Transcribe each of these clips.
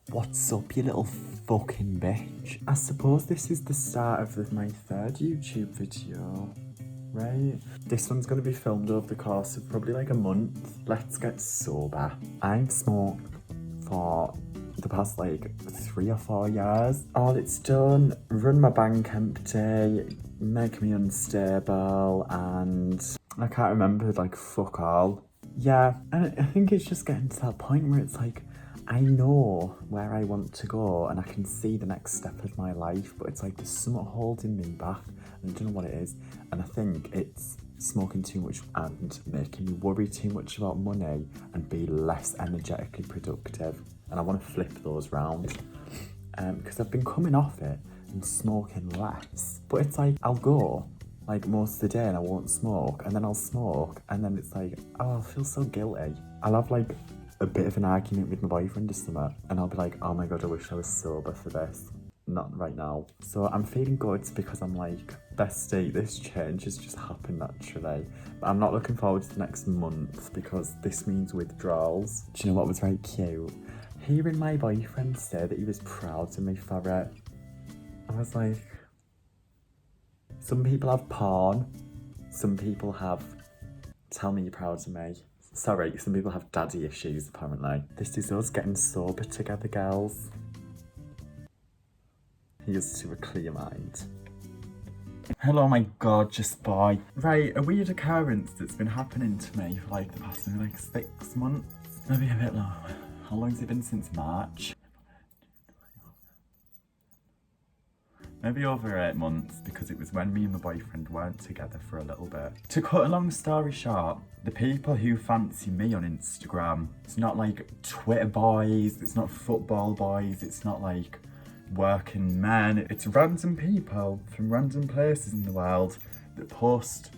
What's up, you little fucking bitch? I suppose this is the start of my third YouTube video, right? This one's gonna be filmed over the course of probably like a month. Let's get sober. I've smoked for the past like 3 or 4 years. All it's done, run my bank empty, make me unstable, and I can't remember like fuck all. Yeah, and I think it's just getting to that point where it's like, I know where I want to go and I can see the next step of my life, but it's like there's something holding me back and I don't know what it is. And I think it's smoking too much and making me worry too much about money and be less energetically productive. And I want to flip those round because I've been coming off it and smoking less. But it's like I'll go like most of the day and I won't smoke, and then I'll smoke and then it's like, oh, I feel so guilty. I'll have like a bit of an argument with my boyfriend or something and I'll be like, oh my god, I wish I was sober for this. Not right now. So I'm feeling good because I'm like, bestie, this change has just happened naturally. But I'm not looking forward to the next month because this means withdrawals. Do you know what was very cute? Hearing my boyfriend say that he was proud of me for it. I was like, some people have porn, some people have tell me you're proud of me. Sorry, some people have daddy issues apparently. This is us getting sober together, girls. Here's to a clear mind. Hello, my gorgeous boy. Right, a weird occurrence that's been happening to me for like the past like 6 months. Maybe a bit longer. How long has it been since March? Maybe over 8 months, because it was when me and my boyfriend weren't together for a little bit. To cut a long story short, the people who fancy me on Instagram, it's not like Twitter boys, it's not football boys, it's not like working men, it's random people from random places in the world that post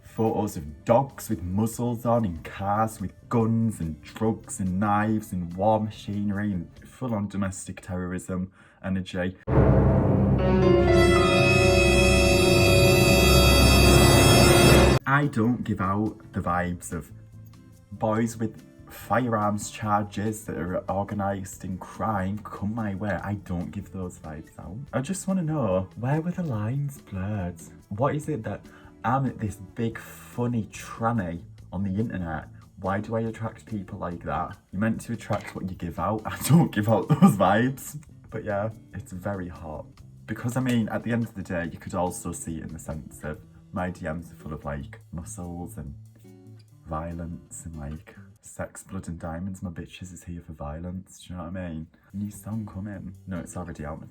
photos of dogs with muzzles on in cars with guns and drugs and knives and war machinery and full-on domestic terrorism energy. I don't give out the vibes of boys with firearms charges that are organised in crime come my way. I don't give those vibes out. I just want to know, where were the lines blurred? What is it that I'm this big funny tranny on the internet? Why do I attract people like that? You're meant to attract what you give out. I don't give out those vibes. But yeah, it's very hot. Because I mean, at the end of the day, you could also see it in the sense of my DMs are full of like muscles and violence and like sex, blood and diamonds. My bitches is here for violence. Do you know what I mean? New song coming. No, it's already out.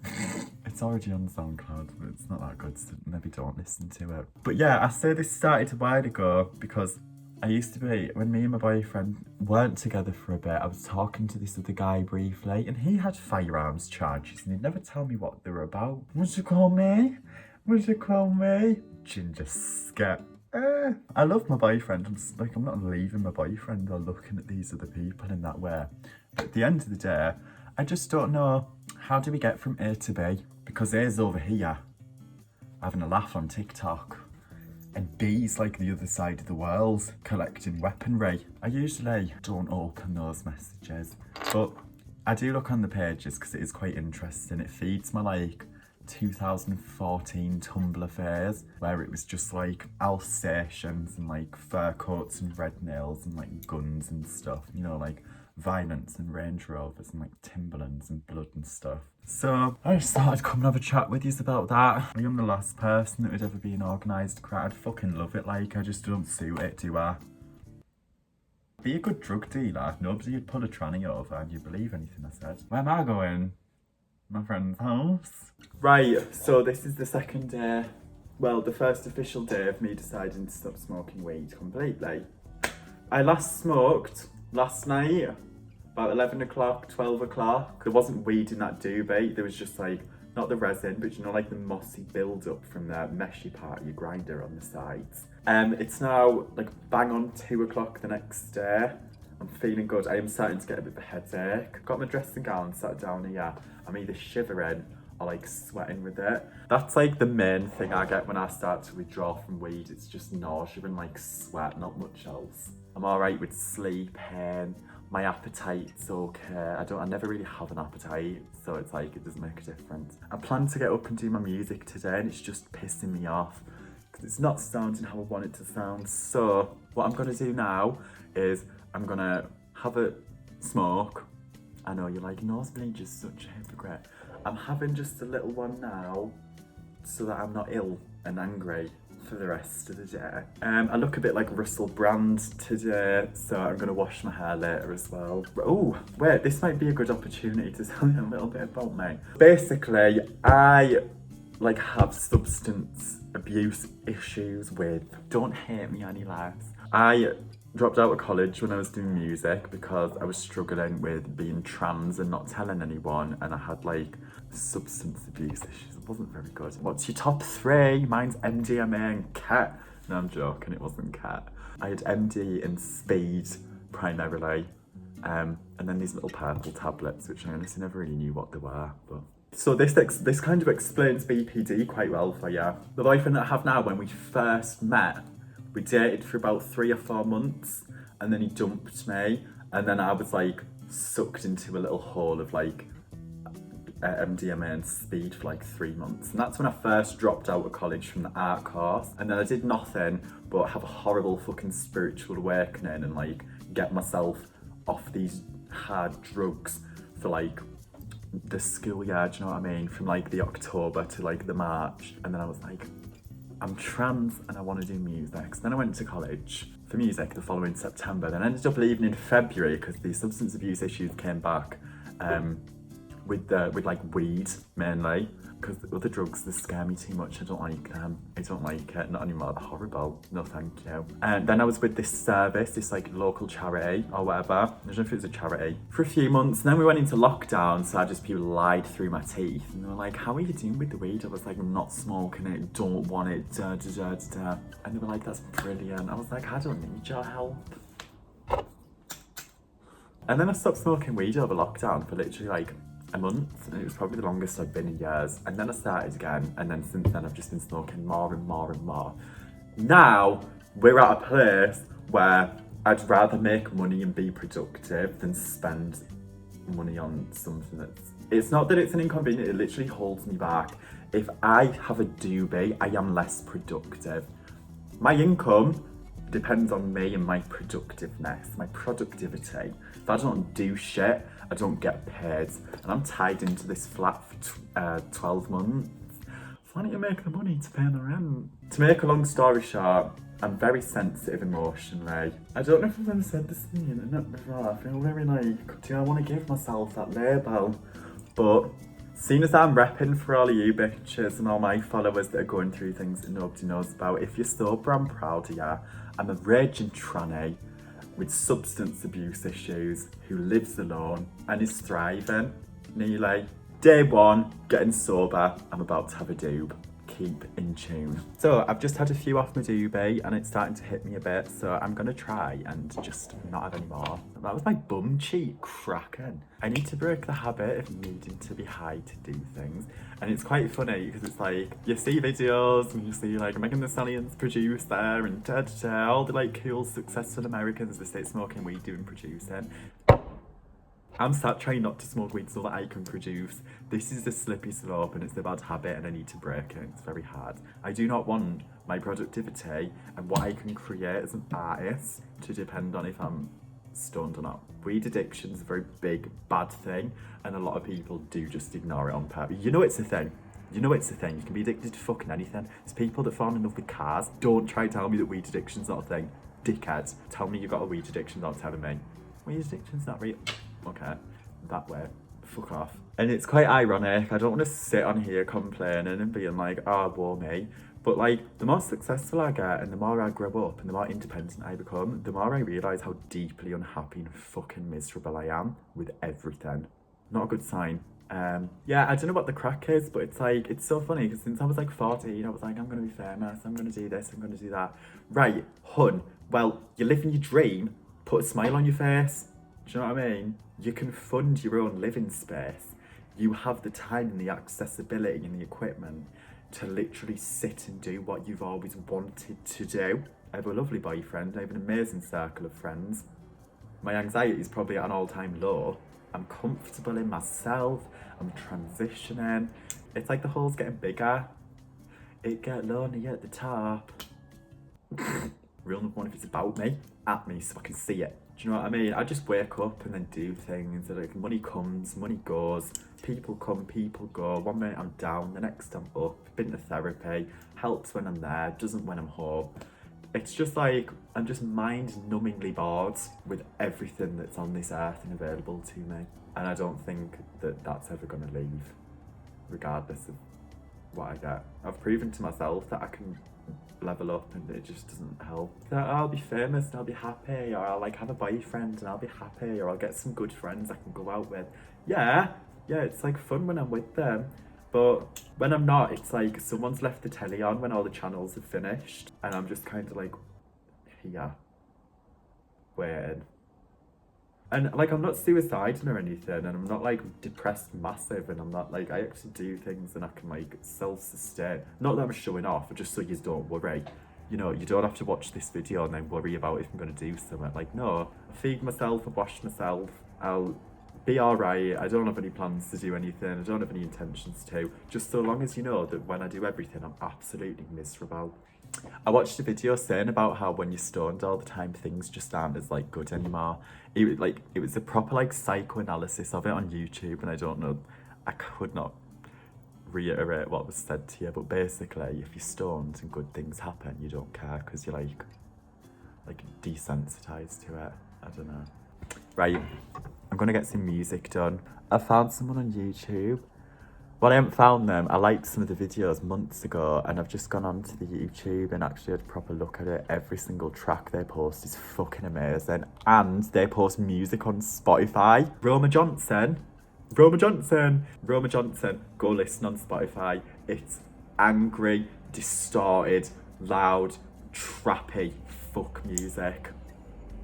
It's already on SoundCloud, but it's not that good, so maybe don't listen to it. But yeah, I say this started a while ago because I used to be, when me and my boyfriend weren't together for a bit, I was talking to this other guy briefly and he had firearms charges and he'd never tell me what they were about. What'd you call me? What'd you call me? Ginger scat. I love my boyfriend. I'm not leaving my boyfriend or looking at these other people in that way. But at the end of the day, I just don't know, how do we get from A to B? Because A's over here, having a laugh on TikTok. And B's like the other side of the world, collecting weaponry. I usually don't open those messages, but I do look on the pages because it is quite interesting. It feeds my like 2014 Tumblr phase, where it was just like Alsatians and like fur coats and red nails and like guns and stuff, you know, like violence and Range Rovers and like Timberlands and blood and stuff. So I just thought I'd come and have a chat with you about that. I am the last person that would ever be an organised crowd. I'd fucking love it, like I just don't suit it, do I? Be a good drug dealer. Nobody would pull a tranny over and you believe anything I said. Where am I going? My friend's house. Right, so this is the second day, well, the first official day of me deciding to stop smoking weed completely. I last smoked last night, about 11 o'clock, 12 o'clock. There wasn't weed in that doobie, there was just like, not the resin, but you know, like the mossy build-up from the meshy part of your grinder on the sides. It's now like bang on 2 o'clock the next day. I'm feeling good. I am starting to get a bit of a headache. Got my dressing gown, sat down here. I'm either shivering or like sweating with it. That's like the main thing I get when I start to withdraw from weed. It's just nausea and like sweat, not much else. I'm alright with sleeping, My appetite's okay. I never really have an appetite, so it's like, it doesn't make a difference. I plan to get up and do my music today, and it's just pissing me off because it's not sounding how I want it to sound. So what I'm gonna do now is I'm gonna have a smoke. I know you're like, Nosebleed, just such a hypocrite. I'm having just a little one now so that I'm not ill and angry for the rest of the day. I look a bit like Russell Brand today, so I'm gonna wash my hair later as well. Oh, wait, this might be a good opportunity to tell you a little bit about me. Basically, I like have substance abuse issues with, don't hate me any less. I dropped out of college when I was doing music because I was struggling with being trans and not telling anyone, and I had like substance abuse issues. It wasn't very good. What's your top 3? Mine's MDMA and cat. No, I'm joking, it wasn't cat. I had MD and speed primarily, and then these little purple tablets, which I honestly never really knew what they were. But so this kind of explains BPD quite well for you. The boyfriend that I have now, when we first met, we dated for about 3 or 4 months, and then he dumped me, and then I was like sucked into a little hole of like MDMA and speed for like 3 months. And that's when I first dropped out of college from the art course, and then I did nothing but have a horrible fucking spiritual awakening and like get myself off these hard drugs for like the school year, do you know what I mean? From like the October to like the March. And then I was like, I'm trans and I want to do music. So then I went to college for music the following September, then I ended up leaving in February because the substance abuse issues came back with like weed mainly, because the other drugs, they scare me too much. I don't like them. I don't like it, not anymore. They're horrible. No thank you. And then I was with this service, this like local charity or whatever. I don't know if it was a charity, for a few months. And then we went into lockdown, so people lied through my teeth. And they were like, how are you doing with the weed? I was like, I'm not smoking it, don't want it, da da da da. And they were like, that's brilliant. I was like, I don't need your help. And then I stopped smoking weed over lockdown for literally like a month, and it was probably the longest I've been in years. And then I started again, and then since then I've just been smoking more and more and more. Now we're at a place where I'd rather make money and be productive than spend money on something that's, it's not that it's an inconvenience, it literally holds me back. If I have a doobie, I am less productive. My income depends on me and my productiveness, my productivity. If I don't do shit, I don't get paid. And I'm tied into this flat for 12 months. So why don't you make the money to pay the rent? To make a long story short, I'm very sensitive emotionally. I don't know if I've ever said this to the internet before. I feel very like, do I want to give myself that label? But seeing as I'm repping for all of you bitches and all my followers that are going through things that nobody knows about, if you're sober, I'm proud of you. I'm a raging tranny with substance abuse issues who lives alone and is thriving. Nearly day 1, getting sober, I'm about to have a doob. Keep in tune. So I've just had a few off my doobie and it's starting to hit me a bit, so I'm gonna try and just not have any more. That was my bum cheek cracking. I need to break the habit of needing to be high to do things. And it's quite funny because it's like, you see videos and you see like Megan Thee Stallion's producer and all the like cool successful Americans that stay smoking weed doing producing. I'm sat trying not to smoke weed so that I can produce. This is a slippery slope and it's a bad habit and I need to break it. It's very hard. I do not want my productivity and what I can create as an artist to depend on if I'm stoned or not. Weed addiction is a very big, bad thing, and a lot of people do just ignore it on purpose. You know it's a thing. You know it's a thing. You can be addicted to fucking anything. There's people that fall in love with cars. Don't try to tell me that weed addiction's not a thing. Dickhead. Tell me you've got a weed addiction, not telling me. Weed addiction's not real. Okay, that way. Fuck off. And it's quite ironic. I don't want to sit on here complaining and being like, oh, woe me. But like, the more successful I get and the more I grow up and the more independent I become, the more I realise how deeply unhappy and fucking miserable I am with everything. Not a good sign. Yeah, I don't know what the crack is, but it's like, it's so funny because since I was like 14, I was like, I'm going to be famous, I'm going to do this, I'm going to do that. Right, hun, well, you're living your dream, put a smile on your face. Do you know what I mean? You can fund your own living space. You have the time and the accessibility and the equipment to literally sit and do what you've always wanted to do. I have a lovely boyfriend, I have an amazing circle of friends. My anxiety is probably at an all-time low. I'm comfortable in myself. I'm transitioning. It's like the hole's getting bigger. It get lonely at the top. Real number one, if it's about me, at me so I can see it. Do you know what I mean? I just wake up and then do things. Like money comes, money goes. People come, people go. One minute I'm down, the next I'm up. Been to therapy. Helps when I'm there, doesn't when I'm home. It's just like, I'm just mind-numbingly bored with everything that's on this earth and available to me. And I don't think that that's ever going to leave, regardless of what I get. I've proven to myself that I can level up and it just doesn't help. That I'll be famous and I'll be happy, or I'll like have a boyfriend and I'll be happy, or I'll get some good friends I can go out with. Yeah, it's like fun when I'm with them. But when I'm not, it's like someone's left the telly on when all the channels have finished and I'm just kind of like, here, waiting. And like, I'm not suicidal or anything, and I'm not like depressed massive, and I'm not like, I actually do things and I can like self-sustain. Not that I'm showing off, just so you don't worry. You know, you don't have to watch this video and then worry about if I'm gonna do something. Like, no, I feed myself, I wash myself, I'll be alright. I don't have any plans to do anything, I don't have any intentions to. Just so long as you know that when I do everything, I'm absolutely miserable. I watched a video saying about how when you're stoned all the time, things just aren't as like good anymore. It was a proper like psychoanalysis of it on YouTube, and I don't know, I could not reiterate what was said to you, but basically, if you're stoned and good things happen, you don't care because you're like desensitized to it. I don't know. Right, I'm gonna get some music done. I found someone on YouTube. Well, I haven't found them. I liked some of the videos months ago, and I've just gone onto the YouTube and actually had a proper look at it. Every single track they post is fucking amazing. And they post music on Spotify. Roma Johnson, go listen on Spotify. It's angry, distorted, loud, trappy, fuck music.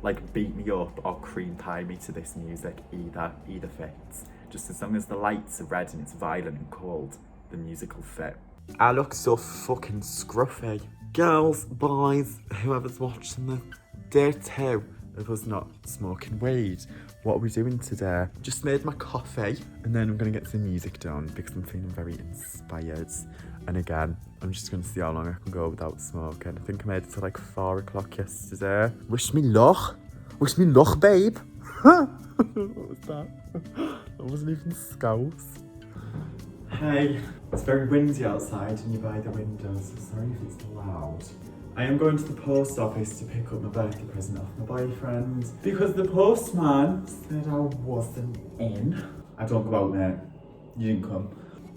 Like, beat me up or cream pie me to this music, either fits. Just as long as the lights are red and it's violent and cold, the music will fit. I look so fucking scruffy. Girls, boys, whoever's watching the day 2 of us not smoking weed. What are we doing today? Just made my coffee and then I'm gonna get some music done because I'm feeling very inspired. And again, I'm just gonna see how long I can go without smoking. I think I made it to like 4 o'clock yesterday. Wish me luck, babe. What was that? That wasn't even Scouse. Hey, it's very windy outside and you're by the window, so sorry if it's loud. I am going to the post office to pick up my birthday present off my boyfriend because the postman said I wasn't in. I don't go out, mate. You didn't come.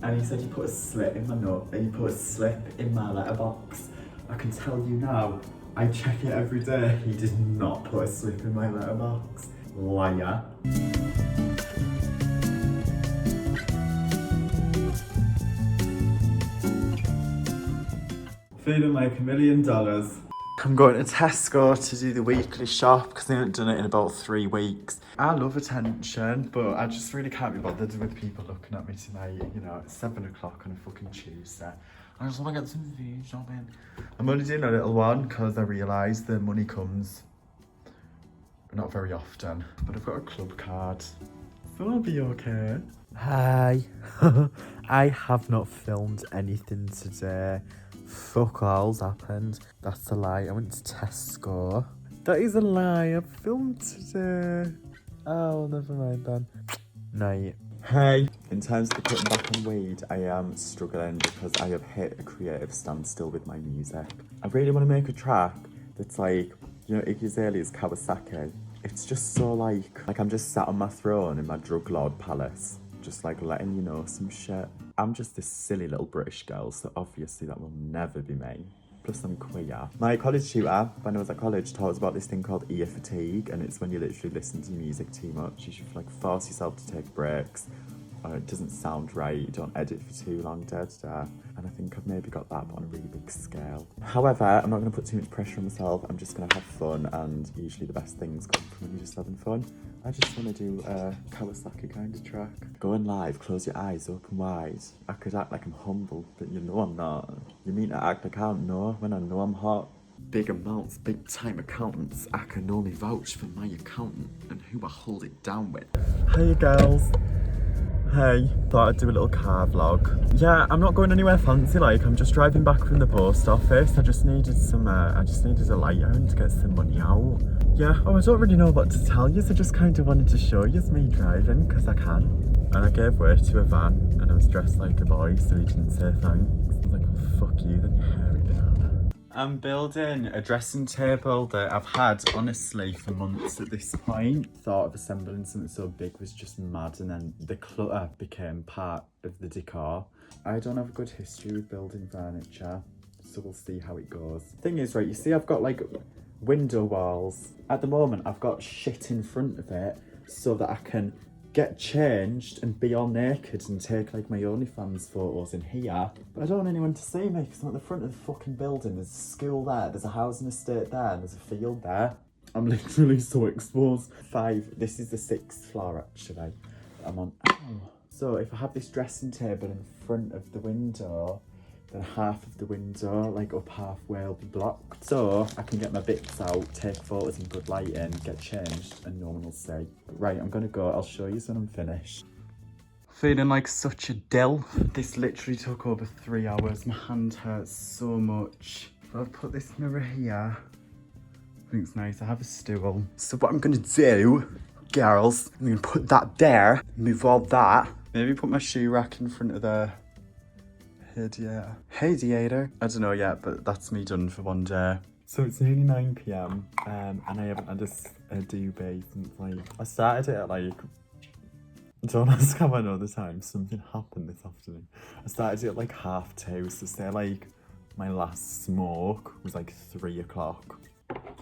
And he said he put a slip in my note, and he put a slip in my letterbox. I can tell you now, I check it every day. He did not put a slip in my letterbox. Liar. Feeling like $1 million. I'm going to Tesco to do the weekly shop because I haven't done it in about 3 weeks. I love attention, but I just really can't be bothered with people looking at me tonight. You know, it's 7 o'clock on a fucking Tuesday. I just want to get some food shopping. I'm only doing a little one because I realise the money comes not very often, but I've got a club card, so I'll be okay. Hi. I have not filmed anything today. Fuck all's happened. That's a lie. I went to Tesco. That is a lie. I filmed today. Oh, never mind then. Night. Hey. In terms of putting back on weed, I am struggling because I have hit a creative standstill with my music. I really want to make a track that's like, you know, Iggy Azalea's Kawasaki. It's just so like I'm just sat on my throne in my drug lord palace, just like letting you know some shit. I'm just this silly little British girl, so obviously that will never be me. Plus I'm queer. My college tutor, when I was at college, taught us about this thing called ear fatigue, and it's when you literally listen to music too much. You should like force yourself to take breaks, or it doesn't sound right, you don't edit for too long, and I think I've maybe got that, but on a really big scale. However, I'm not going to put too much pressure on myself. I'm just going to have fun, and usually the best things come from when you're just having fun. I just want to do a Kawasaki kind of track. Going live, close your eyes open wide. I could act like I'm humble, but you know I'm not. You mean to act like I don't know when I know I'm hot? big amounts, big time accountants. I can only vouch for my accountant and who I hold it down with. Hey girls. Hey, thought I'd do a little car vlog. Yeah, I'm not going anywhere fancy, like I'm just driving back from the post office. I just needed a lighter and to get some money out. Yeah, I don't really know what to tell you, so I just kind of wanted to show you me driving, because I can. And I gave way to a van, and I was dressed like a boy, so he didn't say thanks. I was like, well, fuck you then, you hairy banana. I'm building a dressing table that I've had, honestly, for months at this point. Thought of assembling something so big was just mad, and then the clutter became part of the decor. I don't have a good history with building furniture, so we'll see how it goes. Thing is, right, you see I've got like window walls. At the moment, I've got shit in front of it so that I can get changed and be all naked and take like my OnlyFans photos in here. But I don't want anyone to see me because I'm at the front of the fucking building. There's a school there, there's a housing estate there, and there's a field there. I'm literally so exposed. This is the 6th floor actually. I'm on. So if I have this dressing table in front of the window, then half of the window, like up halfway, will be blocked. So I can get my bits out, take photos in good lighting, get changed, and no one will see. Right, I'm gonna go. I'll show you when I'm finished. Feeling like such a dill. This literally took over 3 hours. My hand hurts so much. I'll put this mirror here. I think it's nice. I have a stool. So what I'm gonna do, girls, I'm gonna put that there, move all that. Maybe put my shoe rack in front of the Hiya. I don't know yet, but that's me done for one day. So it's nearly 9 PM and I haven't had a duvet since like, I started it at like, don't ask how I know the time, something happened this afternoon. I started it at like 2:30, so say like my last smoke was like 3 o'clock.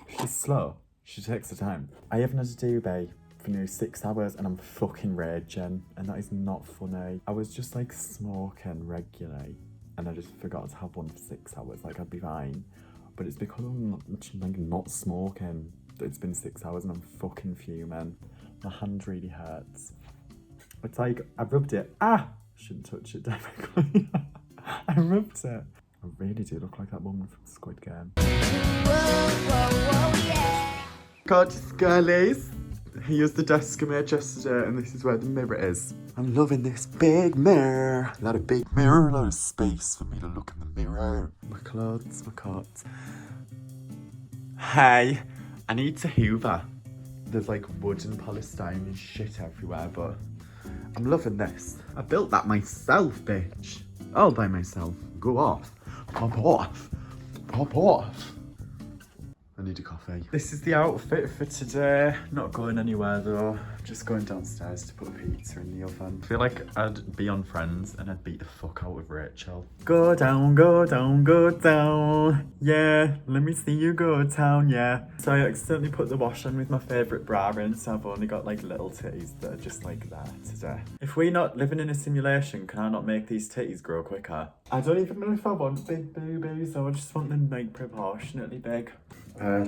She's slow, she takes her time. I haven't had a duvet for nearly 6 hours and I'm fucking raging, and that is not funny. I was just like smoking regularly and I just forgot to have one for 6 hours, like I'd be fine. But it's because I'm not smoking that it's been 6 hours and I'm fucking fuming. My hand really hurts. It's like, I rubbed it. Shouldn't touch it directly. I rubbed it. I really do look like that woman from Squid Game. Gorgeous girlies. Here's the desk I made yesterday, and this is where the mirror is. I'm loving this big mirror. A lot of big mirror, a lot of space for me to look in the mirror. My clothes, my coats. Hey, I need to hoover. There's like wood and polystyrene and shit everywhere, but I'm loving this. I built that myself, bitch. All by myself. Go off. Pop off. Pop off. I need a coffee. This is the outfit for today. Not going anywhere though. Just going downstairs to put a pizza in the oven. I feel like I'd be on Friends and I'd beat the fuck out of Rachel. Go down, go down, go down. Yeah, let me see you go down, yeah. So I accidentally put the wash on with my favourite bra in, so I've only got like little titties that are just like there today. If we're not living in a simulation, can I not make these titties grow quicker? I don't even know if I want big boobies, I just want them like proportionately big.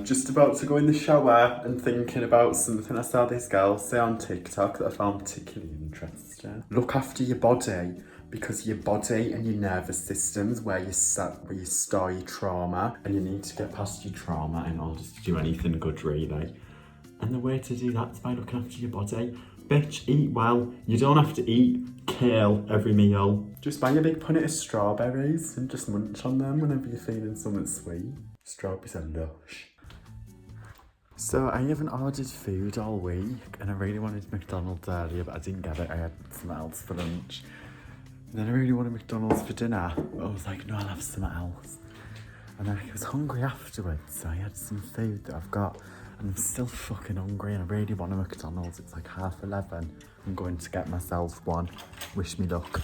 Just about to go in the shower and thinking about something I saw this girl say on TikTok that I found particularly interesting. Look after your body, because your body and your nervous system's where you store your trauma, and you need to get past your trauma in order to do anything good, really. And the way to do that is by looking after your body. Bitch, eat well. You don't have to eat kale every meal. Just buy a big punnet of strawberries and just munch on them whenever you're feeling something sweet. Strawberries are lush. So I haven't ordered food all week, and I really wanted McDonald's earlier, but I didn't get it. I had something else for lunch. And then I really wanted McDonald's for dinner, but I was like, no, I'll have something else. And then I was hungry afterwards, so I had some food that I've got, and I'm still fucking hungry, and I really want a McDonald's. It's like 11:30. I'm going to get myself one. Wish me luck.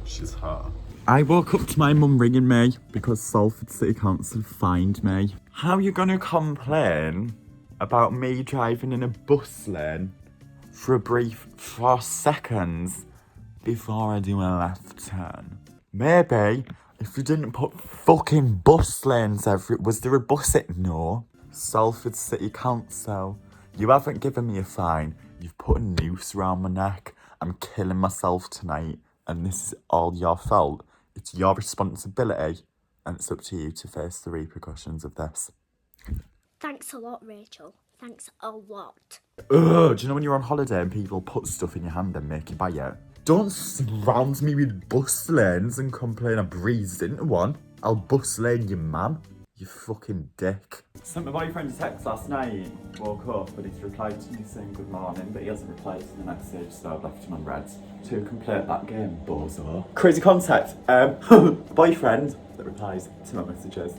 She's hot. I woke up to my mum ringing me because Salford City Council fined me. How are you gonna complain about me driving in a bus lane for a brief 4 seconds before I do a left turn? Maybe if you didn't put fucking bus lanes was there a bus it? No. Salford City Council, you haven't given me a fine. You've put a noose around my neck. I'm killing myself tonight. and this is all your fault. It's your responsibility, and it's up to you to face the repercussions of this. Thanks a lot, Rachel. Thanks a lot. Ugh, do you know when you're on holiday and people put stuff in your hand and make you buy it? Don't surround me with bus lanes and complain I breezed into one. I'll bus lane you, man. You fucking dick. Sent my boyfriend a text last night. Woke up, but he's replied to me saying good morning, but he hasn't replied to the message, so I've left him on red to complete that game, bozo. Crazy concept. Boyfriend that replies to my messages.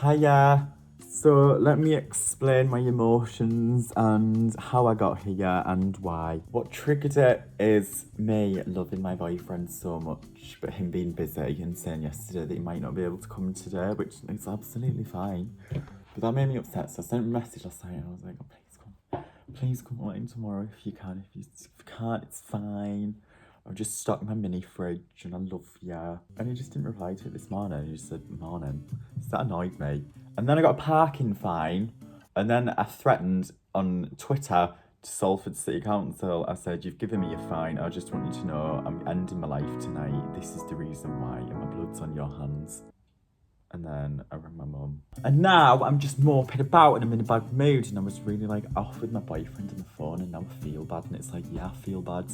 Hiya. So let me explain my emotions and how I got here and why. What triggered it is me loving my boyfriend so much, but him being busy and saying yesterday that he might not be able to come today, which is absolutely fine. But that made me upset, so I sent him a message last night and I was like, oh, please come on tomorrow if you can. If you can't, it's fine. I've just stocked my mini fridge and I love you. And he just didn't reply to it this morning. He just said, morning. So that annoyed me. And then I got a parking fine. And then I threatened on Twitter to Salford City Council. I said, you've given me a fine. I just want you to know I'm ending my life tonight. This is the reason why. And my blood's on your hands. And then I rang my mum. And now I'm just moping about and I'm in a bad mood. And I was really like off with my boyfriend on the phone. And now I feel bad. And it's like, yeah, I feel bad.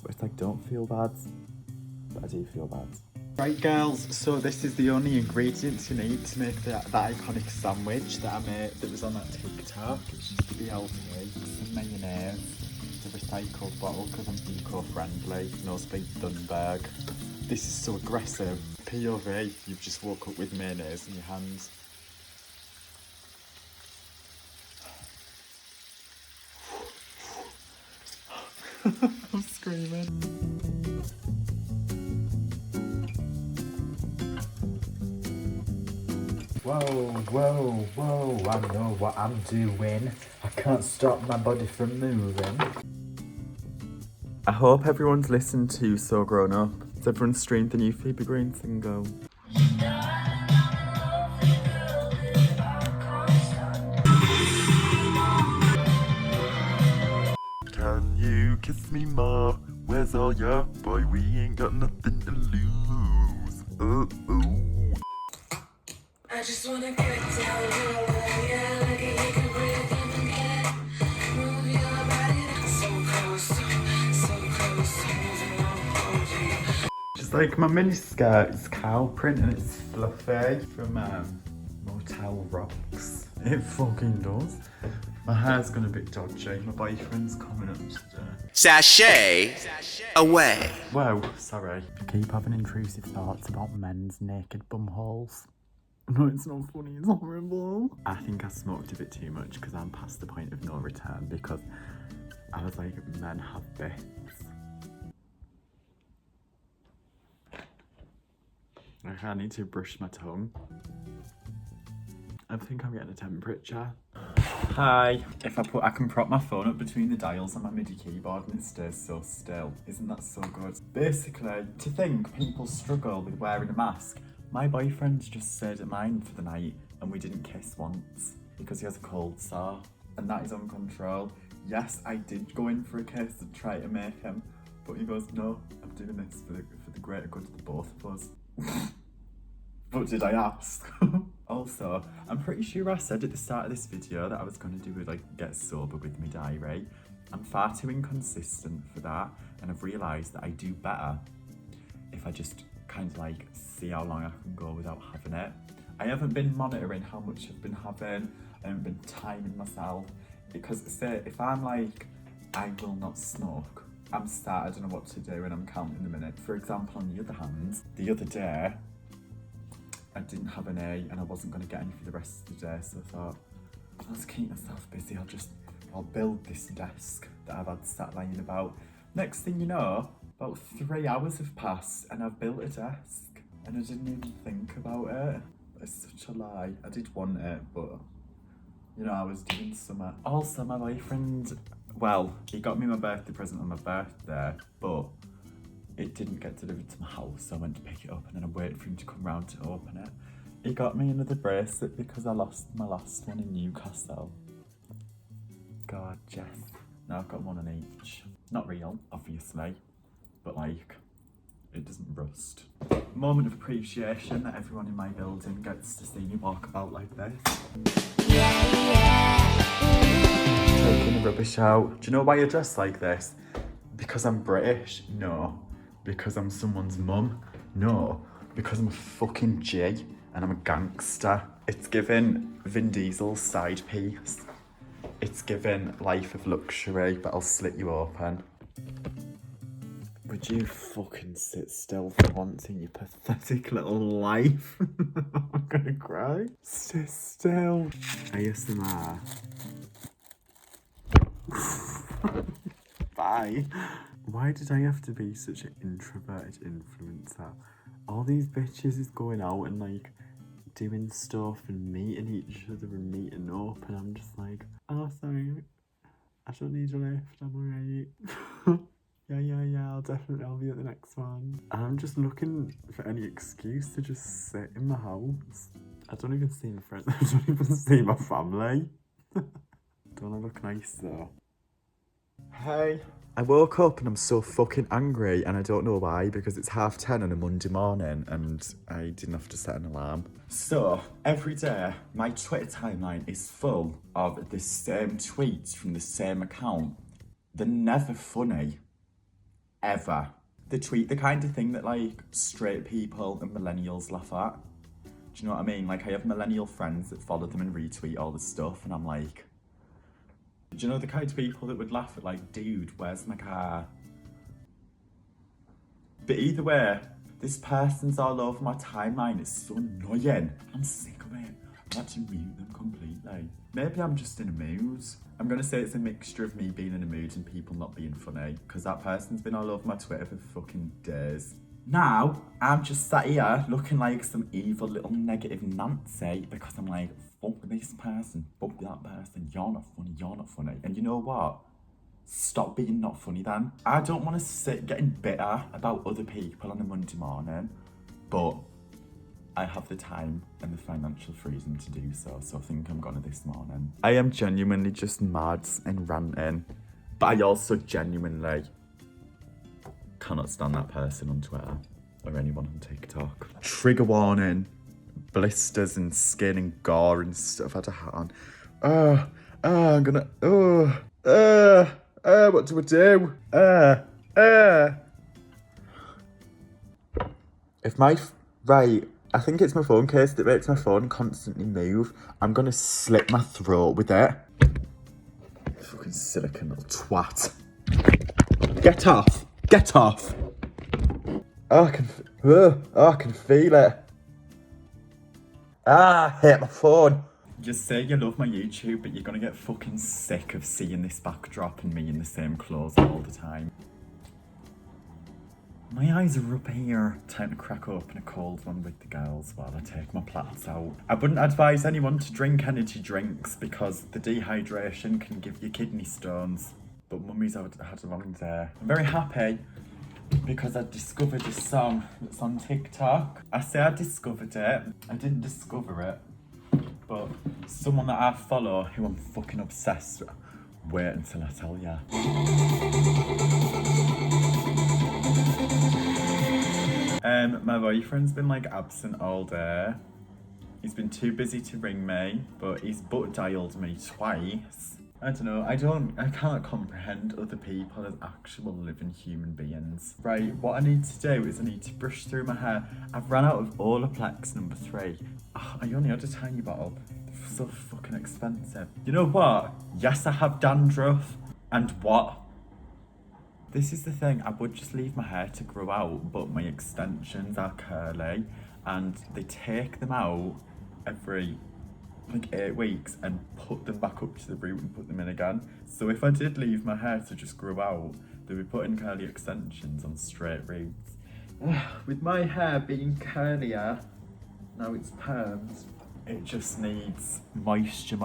But it's like, don't feel bad, but I do feel bad. Right girls, so this is the only ingredients you need to make that iconic sandwich that I made that was on that TikTok. It's just to be healthy, some mayonnaise, the recycled bottle because I'm eco-friendly, no speed Dunberg. This is so aggressive. POV, you've just woke up with mayonnaise in your hands. I'm screaming. Whoa, whoa, whoa, I know what I'm doing. I can't stop my body from moving. I hope everyone's listened to So Grown Up. Has everyone streamed the new Phoebe Green single? Can you kiss me more? Where's all your boy? We ain't got nothing to lose. Uh-oh. I just wanna get down low, yeah, like you can breathe in again. Move your body so close, so close, moving on. Just like my mini skirt is cow print and it's fluffy from Motel Rocks. It fucking does. My hair's gone a bit dodgy. My boyfriend's coming up today. Sashay away. Whoa, sorry. Keep having intrusive thoughts about men's naked bumholes. No, it's not funny, it's horrible. I think I smoked a bit too much because I'm past the point of no return because I was like, men have bits. I need to brush my tongue. I think I'm getting a temperature. Hi. If I can prop my phone up between the dials on my MIDI keyboard and it stays so still. Isn't that so good? Basically, to think people struggle with wearing a mask. My boyfriend's just stayed at mine for the night and we didn't kiss once because he has a cold sore and that is uncontrolled. Yes, I did go in for a kiss and try to make him, but he goes, no, I'm doing this for the greater good of the both of us. But did I ask? Also, I'm pretty sure I said at the start of this video that I was going to do like get sober with my diary. I'm far too inconsistent for that, and I've realised that I do better if I just kind of like see how long I can go without having it. I haven't been monitoring how much I've been having. I haven't been timing myself because say if I'm like, I will not smoke, I'm started, I don't know what to do and I'm counting the minute. For example, on the other hand, the other day, I didn't have an A and I wasn't going to get any for the rest of the day, so I thought, let's keep myself busy, I'll build this desk that I've had sat lying about. Next thing you know, about 3 hours have passed and I've built a desk and I didn't even think about it. It's such a lie. I did want it, but you know, I was doing something. Also, my boyfriend, well, he got me my birthday present on my birthday, but it didn't get delivered to my house, so I went to pick it up and then I waited for him to come round to open it. He got me another bracelet because I lost my last one in Newcastle. God, Jess. Now I've got one on each. Not real, obviously, but like, it doesn't rust. Moment of appreciation that everyone in my building gets to see me walk about like this. Taking the rubbish out. Do you know why I dress like this? Because I'm British? No. Because I'm someone's mum? No. Because I'm a fucking G and I'm a gangster. It's given Vin Diesel's side piece. It's given life of luxury, but I'll slit you open. Would you fucking sit still for once in your pathetic little life? I'm gonna cry. Sit still. ASMR. Bye. Why did I have to be such an introverted influencer? All these bitches is going out and like doing stuff and meeting each other and meeting up, and I'm just like, oh sorry, I don't need a lift, I'm alright. I'll be at the next one. And I'm just looking for any excuse to just sit in my house. I don't even see my friends, I don't even see my family. Don't I look nice though? Hey. I woke up and I'm so fucking angry, and I don't know why, because it's 10:30 on a Monday morning and I didn't have to set an alarm. So, every day, my Twitter timeline is full of the same tweets from the same account. They're never funny. Ever. They tweet the kind of thing that like straight people and millennials laugh at. Do you know what I mean? Like, I have millennial friends that follow them and retweet all the stuff, and I'm like, do you know the kind of people that would laugh at like, dude, where's my car? But either way, this person's all over my timeline. It's so annoying. I'm sick of it. I had to mute them completely. Maybe I'm just in a mood. I'm gonna say it's a mixture of me being in a mood and people not being funny, because that person's been all over my Twitter for fucking days. Now, I'm just sat here looking like some evil little negative Nancy, because I'm like, fuck this person, fuck that person, you're not funny, you're not funny. And you know what? Stop being not funny then. I don't want to sit getting bitter about other people on a Monday morning, but I have the time and the financial freedom to do so, so I think I'm gonna this morning. I am genuinely just mad and ranting, but I also genuinely cannot stand that person on Twitter or anyone on TikTok. Trigger warning, blisters and skin and gore and stuff. I had a hat on. I'm gonna, what do I do? If my, right, I think it's my phone case that makes my phone constantly move. I'm gonna slit my throat with it. Fucking silicon little twat. Get off. Get off! Oh, I can feel it. I hit my phone. You say you love my YouTube, but you're gonna get fucking sick of seeing this backdrop and me in the same clothes all the time. My eyes are up here. Time to crack open a cold one with the girls while I take my plats out. I wouldn't advise anyone to drink energy drinks because the dehydration can give you kidney stones. But mummy's had a long day. I'm very happy because I discovered this song that's on TikTok. I say I discovered it. I didn't discover it. But someone that I follow who I'm fucking obsessed with. Wait until I tell ya. My boyfriend's been like absent all day. He's been too busy to ring me, but he's butt dialed me twice. I don't know, I can't comprehend other people as actual living human beings. Right, what I need to do is I need to brush through my hair. I've run out of Olaplex number 3. Oh, I only had a tiny bottle. They're so fucking expensive. You know what? Yes, I have dandruff. And what? This is the thing, I would just leave my hair to grow out, but my extensions are curly and they take them out every like 8 weeks and put them back up to the root and put them in again. So if I did leave my hair to just grow out, they'd be putting curly extensions on straight roots. With my hair being curlier, now it's permed, it just needs moisture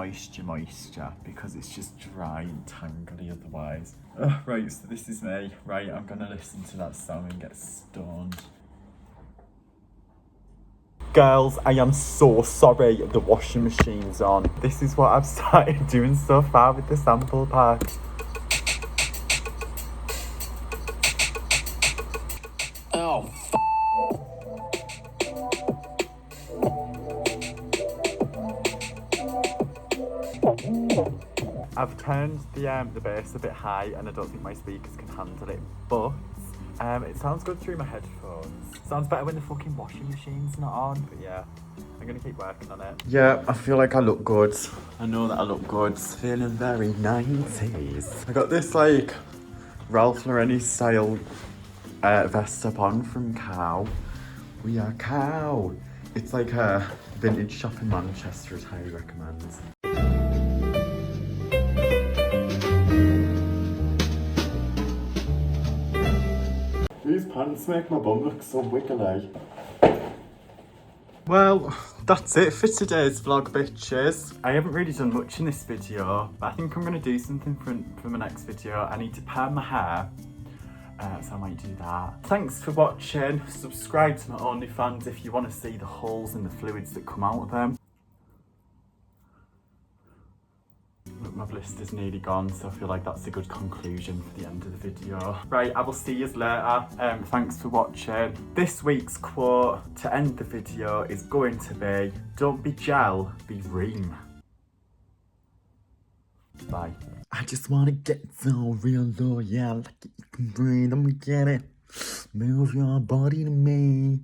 because it's just dry and tangly otherwise. Right, so this is me. Right, I'm gonna listen to that song and get stoned. Girls, I am so sorry the washing machine's on. This is what I've started doing so far with the sample pack. Oh, I've turned the bass a bit high and I don't think my speakers can handle it, but it sounds good through my headphones. Sounds better when the fucking washing machine's not on, but yeah, I'm gonna keep working on it. Yeah, I feel like I look good. I know that I look good. Feeling very 90s. I got this like Ralph Lauren style vest up on from Cow. We are Cow. It's like a vintage shop in Manchester, I'd highly recommend. These pants make my bum look so wiggly. Well, that's it for today's vlog, bitches. I haven't really done much in this video, but I think I'm gonna do something for my next video. I need to perm my hair, so I might do that. Thanks for watching. Subscribe to my OnlyFans if you want to see the holes and the fluids that come out of them. Look, my blister's nearly gone, so I feel like that's a good conclusion for the end of the video. Right, I will see you later. Thanks for watching. This week's quote to end the video is going to be, don't be gel, be ream. Bye. I just wanna get so real low, yeah, like you can breathe, let me get it. Move your body to me.